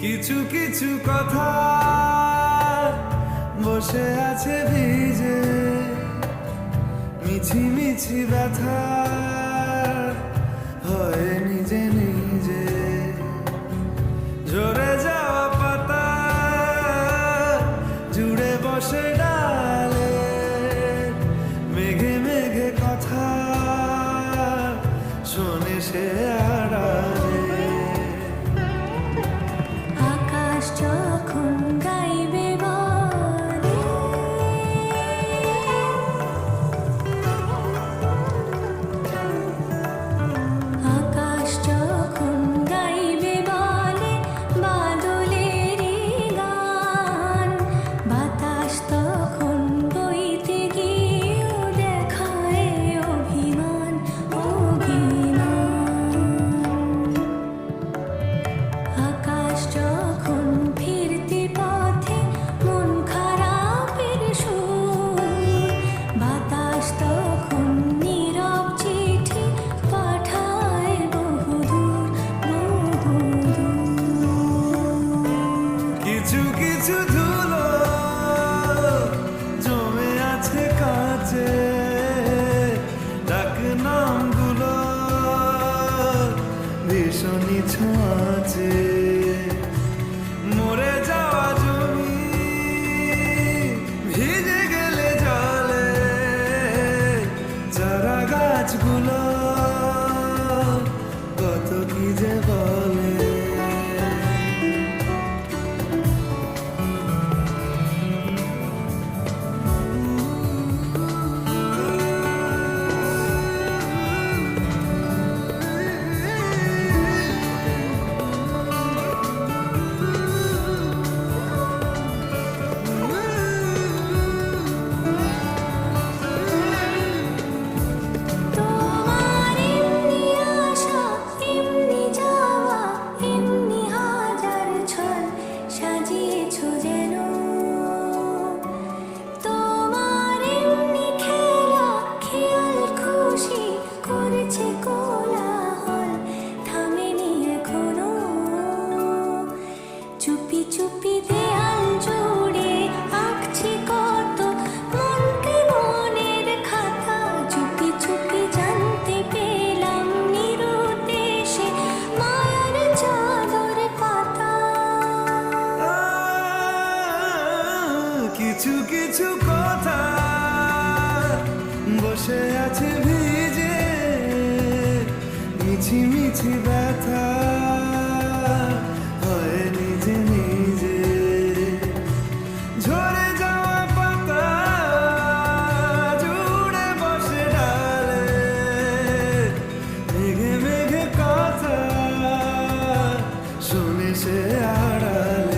কিছু কিছু কথা বসে আছে ভিজে, মিছি মিছি ব্যথা হয় নিজে নিজে। ঝরে যাওয়া পাতা জুড়ে বসে ডালে, মেঘে মেঘে কথা শোনে সে আড়ালে। আকাশ যখন গাইবে বলে, আকাশ যখন গাইবে বলে বাদলেরই গান, বাতাস তখন বইতে গিয়েও দেখায় অভিমান অভিমান। আকাশ যখন ফিরতি পথে মন খারাপের সুর, বাতাস তখন নীরব চিঠি পাঠায় বহুদূর বহুদূর। কিছু কিছু ধুলো জমে আছে কাছে, ডাক নামগুলো ভীষণই ছোঁয়াচে। মরে যাওয়া জমি ভিজে গেলে জলে, চারা গাছগুলো কত কি যে বলে। তোমার এমনি আসা এমনি যাওয়া, এমনি হাজার ছল সাজিয়েছ যেন। তোমার এমনি খেলা খেয়াল খুশি করেছে কোলাহল, থামেনি এখনো। চুপি চুপি দেয়াল জুড়ে আঁকছি কত মনকে মনের খাতা, চুপি চুপি জানতে পেলাম নিরুদ্দেশে মায়ার চাদর পাতা। কিছু কিছু কথা বসে আছে ভিজে, মিছি মিছি ব্যথা হয় নিজে নিজে। ঝরে যাওয়া পাতা জুড়ে বসে ডালে, মেঘে মেঘে কথা শুনে সে আড়ালে।